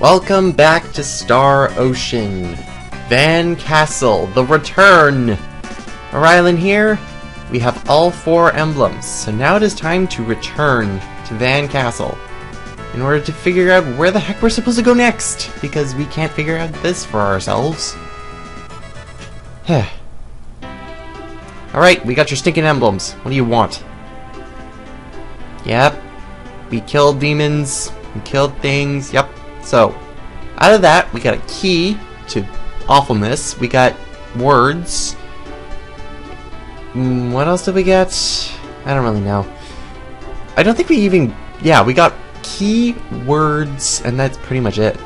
Welcome back to Star Ocean. Van Castle, the return! Our island here, we have all 4 emblems, so now it is time to return to Van Castle in order to figure out where the heck we're supposed to go next, because we can't figure out this for ourselves. Alright, we got your stinking emblems. What do you want? Yep. We killed demons, we killed things, yep. So, out of that, we got a key to awfulness, we got words. What else did we get? I don't really know. I don't think we even... Yeah, we got key, words, and that's pretty much it.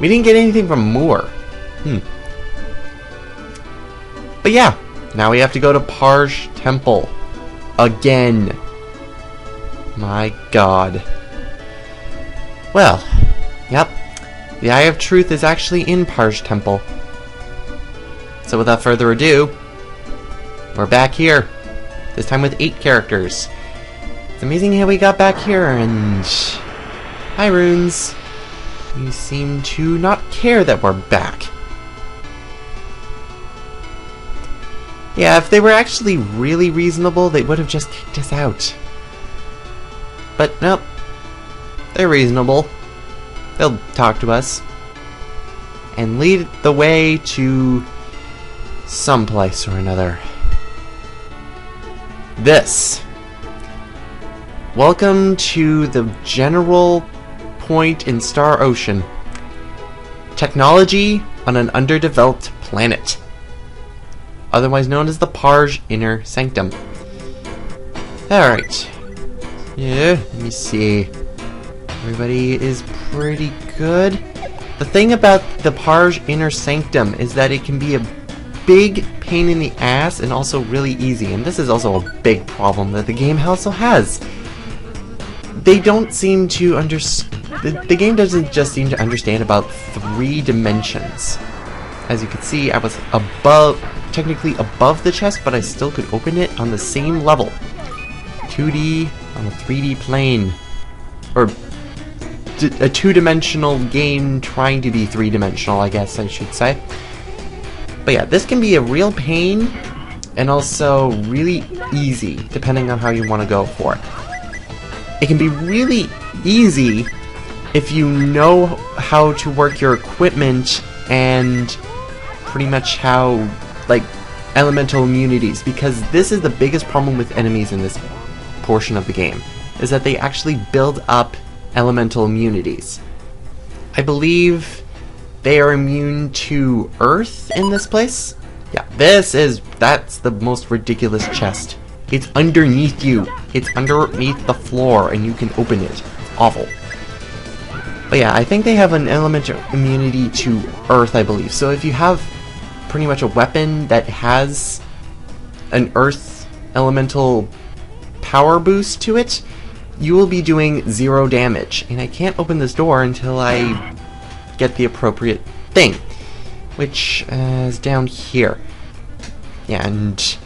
We didn't get anything from Moore. But yeah, now we have to go to Parj Temple. Again. My god. Well, yep. The Eye of Truth is actually in Parj Temple. So without further ado, we're back here. This time with 8 characters. It's amazing how we got back here, and... Hi, Runes. You seem to not care that we're back. Yeah, if they were actually really reasonable, they would have just kicked us out. But nope. They're reasonable. They'll talk to us and lead the way to someplace or another. This. Welcome to the general point in Star Ocean. Technology on an underdeveloped planet. Otherwise known as the Parj Inner Sanctum. Alright. Yeah, let me see. Everybody is pretty good. The thing about the Parj Inner Sanctum is that it can be a big pain in the ass and also really easy. And this is also a big problem that the game also has. They don't seem to understand... The game doesn't just seem to understand about 3 dimensions. As you can see, I was technically above the chest, but I still could open it on the same level. 2D on a 3D plane. Or a 2-dimensional game trying to be 3-dimensional, I guess I should say. But yeah, this can be a real pain and also really easy, depending on how you want to go for it. It can be really easy if you know how to work your equipment and pretty much how, like, elemental immunities, because this is the biggest problem with enemies in this portion of the game, is that they actually build up elemental immunities. I believe they are immune to Earth in this place. Yeah, that's the most ridiculous chest. It's underneath you. It's underneath the floor, and you can open it. It's awful. But yeah, I think they have an elemental immunity to Earth, I believe. So if you have pretty much a weapon that has an Earth elemental power boost to it, you will be doing 0 damage. And I can't open this door until I get the appropriate thing, which is down here. Yeah, and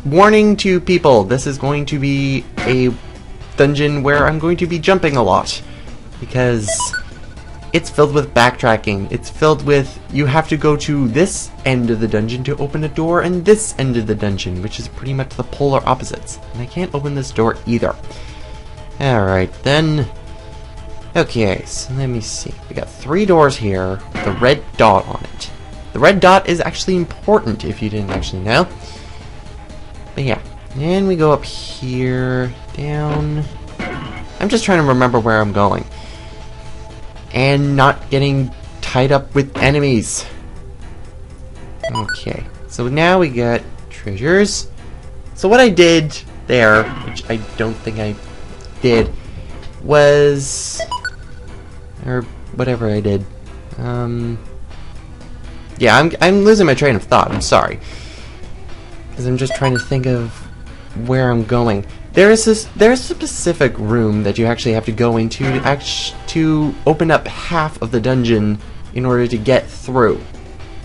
warning to people, this is going to be a dungeon where I'm going to be jumping a lot, because it's filled with backtracking. It's filled with, you have to go to this end of the dungeon to open a door, and this end of the dungeon, which is pretty much the polar opposites. And I can't open this door either. Alright, then. Okay, so let me see. We got 3 doors here with a red dot on it. The red dot is actually important, if you didn't actually know. But yeah, and we go up here, down. I'm just trying to remember where I'm going. And not getting tied up with enemies. Okay, so now we got treasures. So what I did there, which I don't think I did, was... or whatever I did. Yeah, I'm losing my train of thought, I'm sorry. Because I'm just trying to think of where I'm going. There's a specific room that you actually have to go into to open up half of the dungeon in order to get through.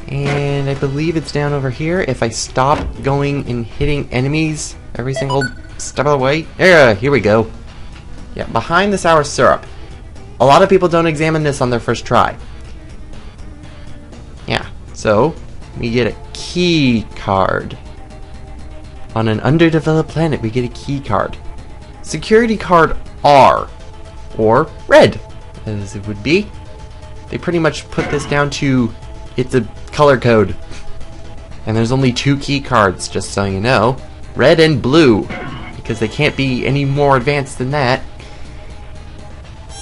And I believe it's down over here. If I stop going and hitting enemies every single step of the way. Yeah, here we go. Yeah, behind the sour syrup. a lot of people don't examine this on their first try. Yeah, so we get a key card. On an underdeveloped planet, we get a key card. Security card R, or red, as it would be. They pretty much put this down to, it's a color code. And there's only 2 key cards, just so you know. Red and blue, because they can't be any more advanced than that.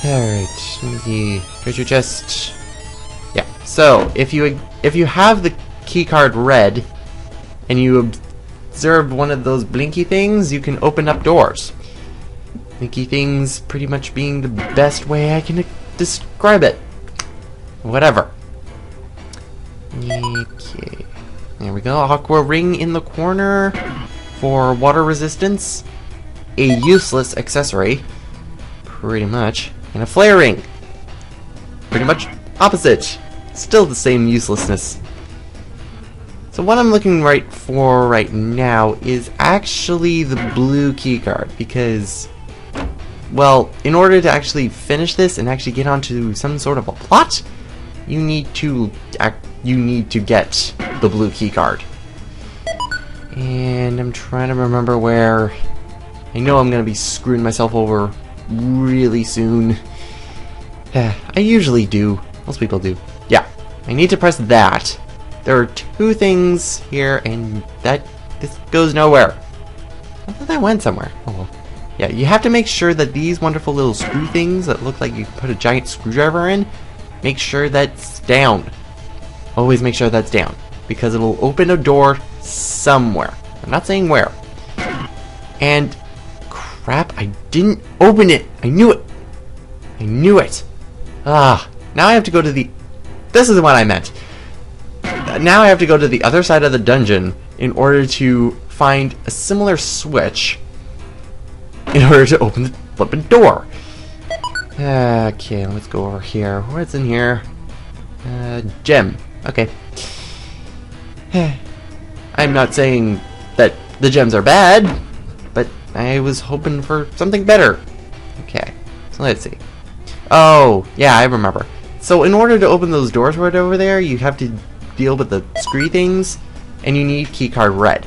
Alright, the treasure chest. Yeah, so if you have the key card red, and you observe one of those blinky things, you can open up doors. Blinky things pretty much being the best way I can describe it. Whatever. Okay. There we go. Aqua ring in the corner for water resistance. A useless accessory. Pretty much. And a flare ring. Pretty much opposite. Still the same uselessness. So what I'm looking for right now is actually the blue keycard, because, well, in order to actually finish this and actually get onto some sort of a plot, you need to get the blue keycard. And I'm trying to remember where. I know I'm gonna be screwing myself over really soon. I usually do. Most people do. Yeah, I need to press that. There are 2 things here, and this goes nowhere. I thought that went somewhere. Oh well. Yeah, you have to make sure that these wonderful little screw things that look like you put a giant screwdriver in, make sure that's down. Always make sure that's down, because it'll open a door somewhere. I'm not saying where. And crap, I didn't open it. I knew it. I knew it. Ah, now I have to go to the... This is what I meant. Now I have to go to the other side of the dungeon in order to find a similar switch in order to open the flippin' door. Okay, let's go over here. What's in here? Gem. Okay. I'm not saying that the gems are bad, but I was hoping for something better. Okay, so let's see. Oh, yeah, I remember. So in order to open those doors right over there, you have to deal with the scree things, and you need keycard red.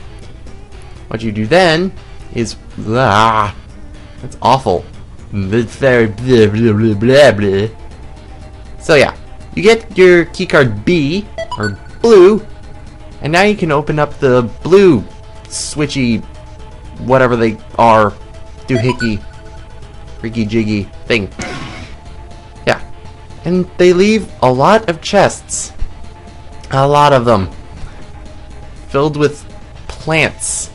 What you do then is... that's awful. It's very blah, blah, blah, blah, blah. So yeah, you get your keycard B, or blue, and now you can open up the blue switchy, whatever they are, doohickey, freaky jiggy thing. Yeah, and they leave a lot of chests. A lot of them. Filled with plants.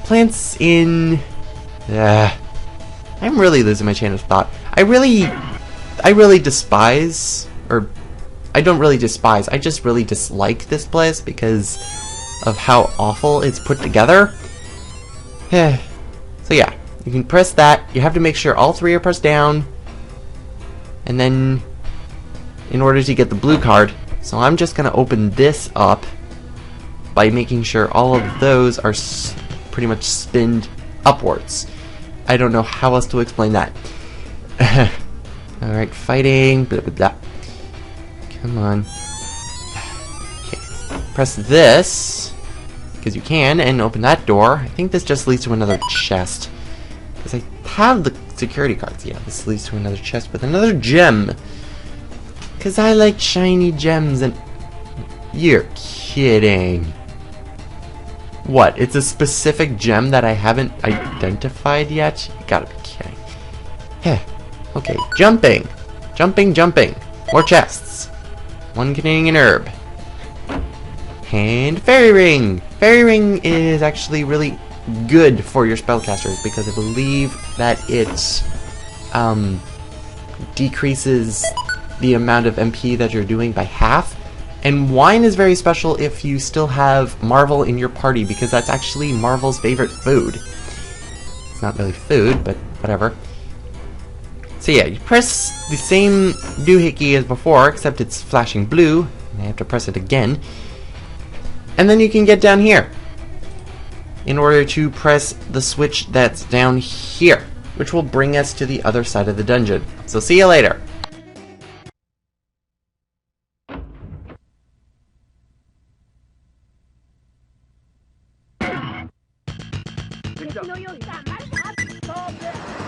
Plants in... I'm really losing my chain of thought. I really despise, or I don't really despise, I just really dislike this place because of how awful it's put together. So yeah, you can press that. You have to make sure all 3 are pressed down, and then in order to get the blue card. So I'm just gonna open this up by making sure all of those are pretty much spinned upwards. I don't know how else to explain that. Alright, fighting, blah blah blah. Come on. Okay. Press this, because you can, and open that door. I think this just leads to another chest. Because I have the security cards. Yeah, this leads to another chest with another gem. Because I like shiny gems and... You're kidding. What? It's a specific gem that I haven't identified yet? You gotta be kidding. Okay, jumping. Jumping. More chests. 1 containing an herb. And fairy ring. Fairy ring is actually really good for your spellcasters because I believe that it decreases the amount of MP that you're doing by half. And wine is very special if you still have Marvel in your party, because that's actually Marvel's favorite food. It's not really food, but whatever. So yeah, you press the same doohickey as before, except it's flashing blue, and I have to press it again. And then you can get down here in order to press the switch that's down here, which will bring us to the other side of the dungeon. So see you later. 敵のように黙るか。そう